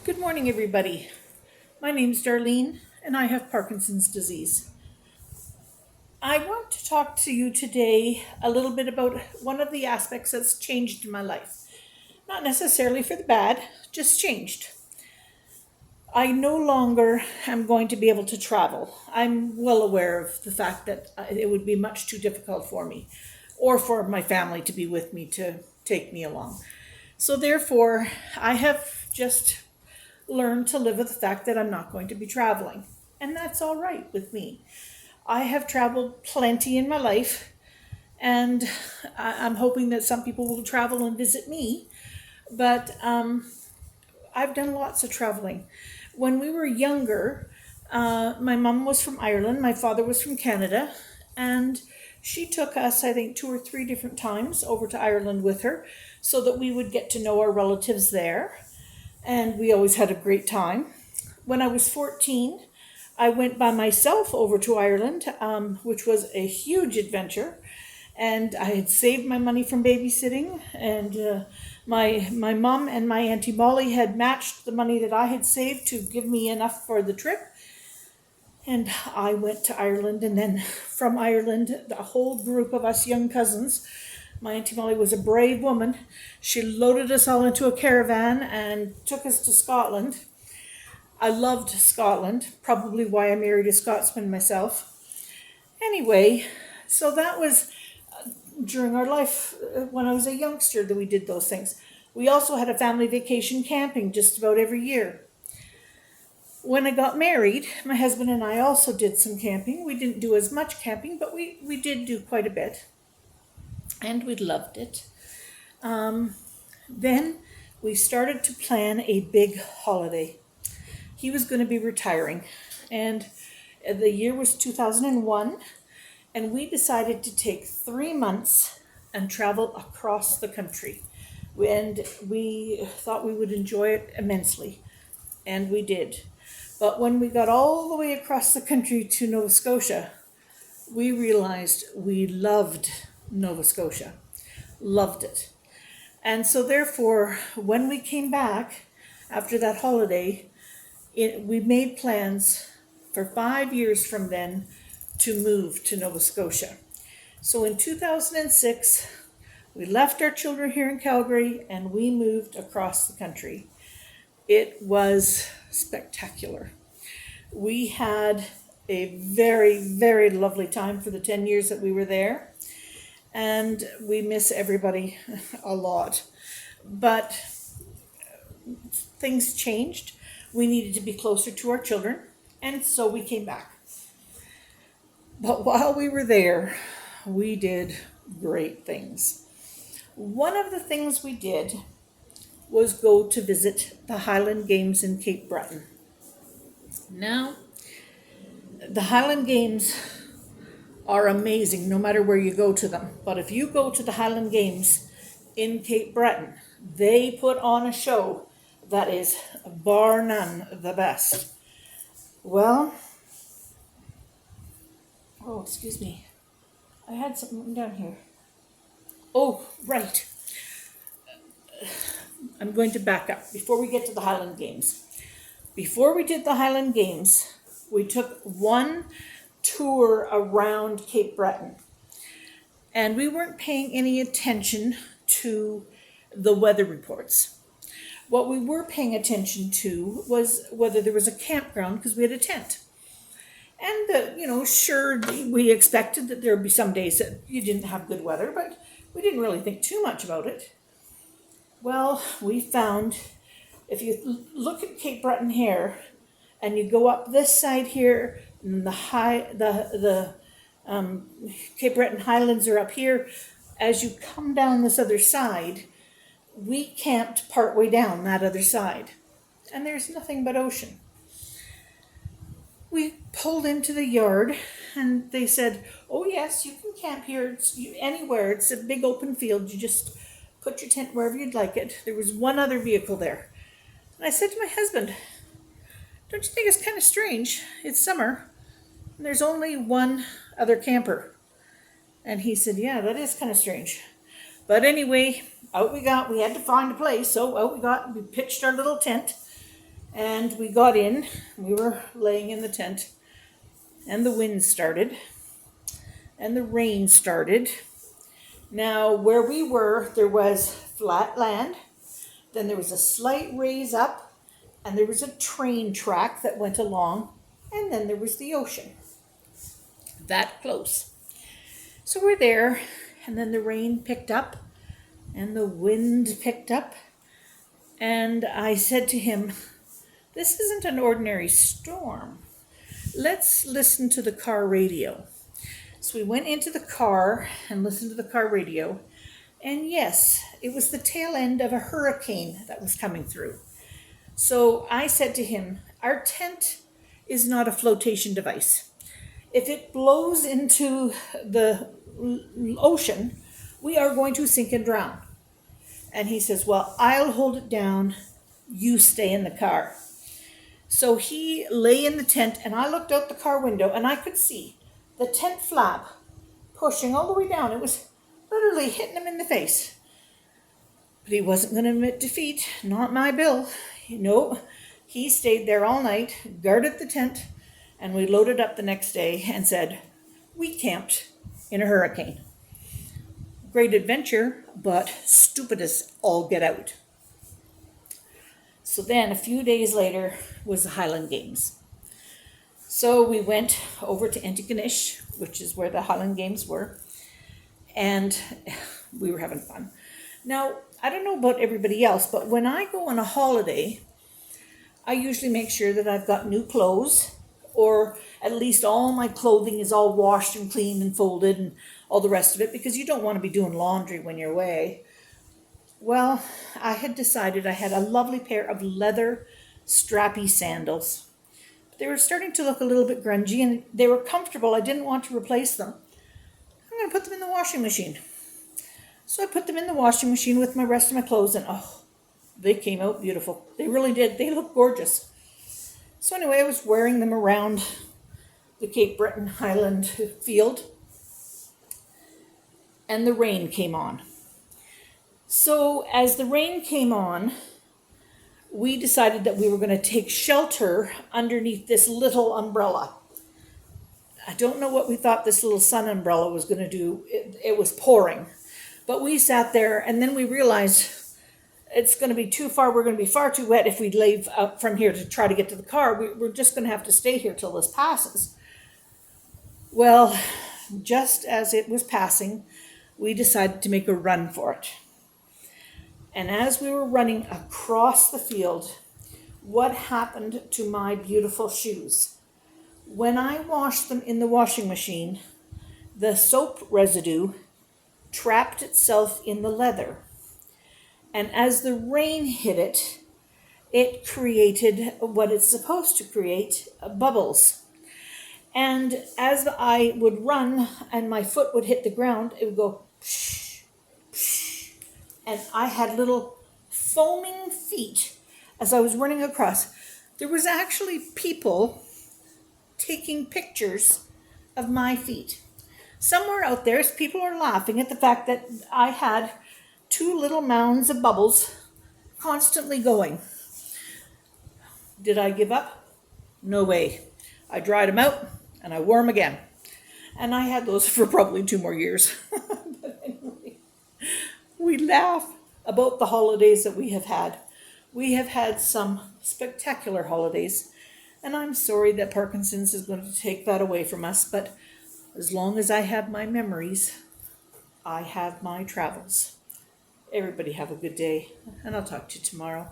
Good morning, everybody. My name's Darlene, and I have Parkinson's disease. I want to talk to you today a little bit about one of the aspects that's changed in my life. Not necessarily for the bad, just changed. I no longer am going to be able to travel. I'm well aware of the fact that it would be much too difficult for me or for my family to be with me to take me along. So, therefore, I have just learned to live with the fact that I'm not going to be traveling. And that's all right with me. I have traveled plenty in my life, and I'm hoping that some people will travel and visit me. But I've done lots of traveling. When we were younger, my mom was from Ireland, my father was from Canada, and she took us, I think, two or three different times over to Ireland with her so that we would get to know our relatives there. And we always had a great time. When I was 14, I went by myself over to Ireland, which was a huge adventure. And I had saved my money from babysitting, and my mom and my auntie Molly had matched the money that I had saved to give me enough for the trip. And I went to Ireland, and then from Ireland, a whole group of us young cousins. My auntie Molly was a brave woman. She loaded us all into a caravan and took us to Scotland. I loved Scotland, probably why I married a Scotsman myself. Anyway, so that was during our life when I was a youngster that we did those things. We also had a family vacation camping just about every year. When I got married, my husband and I also did some camping. We didn't do as much camping, but we did do quite a bit, and we loved it. Then we started to plan a big holiday. He was going to be retiring, and the year was 2001, and we decided to take 3 months and travel across the country. And we thought we would enjoy it immensely, and we did. But when we got all the way across the country to Nova Scotia, we realized we loved Nova Scotia, loved it. And so, therefore, when we came back after that holiday, we made plans for 5 years from then to move to Nova Scotia. So in 2006, we left our children here in Calgary and we moved across the country. It was spectacular. We had a very, very lovely time for the 10 years that we were there, and we miss everybody a lot. But things changed. We needed to be closer to our children, and so we came back. But while we were there, we did great things. One of the things we did was go to visit the Highland Games in Cape Breton. Now, the Highland Games are amazing no matter where you go to them. But if you go to the Highland Games in Cape Breton, they put on a show that is bar none the best. Well, oh, excuse me. I had something written down here. Oh, right. I'm going to back up before we get to the Highland Games. Before we did the Highland Games, we took one tour around Cape Breton, and we weren't paying any attention to the weather reports. What we were paying attention to was whether there was a campground because we had a tent. And, sure, we expected that there would be some days that you didn't have good weather, but we didn't really think too much about it. Well, we found if you look at Cape Breton here and you go up this side here, and the Cape Breton Highlands are up here, as you come down this other side, we camped partway down that other side, and there's nothing but ocean. We pulled into the yard, and they said, "Oh yes, you can camp here. Anywhere. It's a big open field. You just put your tent wherever you'd like it." There was one other vehicle there, and I said to my husband, "Don't you think it's kind of strange? It's summer, and there's only one other camper." And he said, "Yeah, that is kind of strange." But anyway, out we got. We had to find a place, so out we got. We pitched our little tent, And we got in, we were laying in the tent, and the wind started, and the rain started. Now, where we were, there was flat land, then there was a slight raise up, and there was a train track that went along, and then there was the ocean. That close. So we're there, and then the rain picked up, and the wind picked up, and I said to him, "This isn't an ordinary storm. Let's listen to the car radio." So we went into the car and listened to the car radio, and yes, it was the tail end of a hurricane that was coming through. So I said to him, "Our tent is not a flotation device. If it blows into the ocean, we are going to sink and drown." And he says, "Well, I'll hold it down. You stay in the car." So he lay in the tent, and I looked out the car window, and I could see the tent flap pushing all the way down. It was literally hitting him in the face. But he wasn't going to admit defeat. Not my Bill. No, he stayed there all night, guarded the tent, and we loaded up the next day and said, "We camped in a hurricane." Great adventure, but stupid as all get out. So then a few days later was the Highland Games. So we went over to Antigonish, which is where the Highland Games were, and we were having fun. Now, I don't know about everybody else, but when I go on a holiday, I usually make sure that I've got new clothes, or at least all my clothing is all washed and cleaned and folded and all the rest of it, because you don't want to be doing laundry when you're away. Well, I had decided I had a lovely pair of leather strappy sandals. They were starting to look a little bit grungy, and they were comfortable. I didn't want to replace them. I'm going to put them in the washing machine. So I put them in the washing machine with my rest of my clothes, and oh, they came out beautiful. They really did. They look gorgeous. So anyway, I was wearing them around the Cape Breton Highland field, and the rain came on. So as the rain came on, we decided that we were going to take shelter underneath this little umbrella. I don't know what we thought this little sun umbrella was going to do. It was pouring. But we sat there, and then we realized it's going to be too far. We're going to be far too wet if we leave up from here to try to get to the car. We're just going to have to stay here till this passes. Well, just as it was passing, we decided to make a run for it. And as we were running across the field, what happened to my beautiful shoes? When I washed them in the washing machine, the soap residue trapped itself in the leather. And as the rain hit it, it created what it's supposed to create, bubbles. And as I would run and my foot would hit the ground, it would go psh, psh. And I had little foaming feet as I was running across. There was actually people taking pictures of my feet. Somewhere out there, people are laughing at the fact that I had two little mounds of bubbles constantly going. Did I give up? No way. I dried them out and I wore them again. And I had those for probably 2 more years. But anyway, we laugh about the holidays that we have had. We have had some spectacular holidays, and I'm sorry that Parkinson's is going to take that away from us, but as long as I have my memories, I have my travels. Everybody have a good day, and I'll talk to you tomorrow.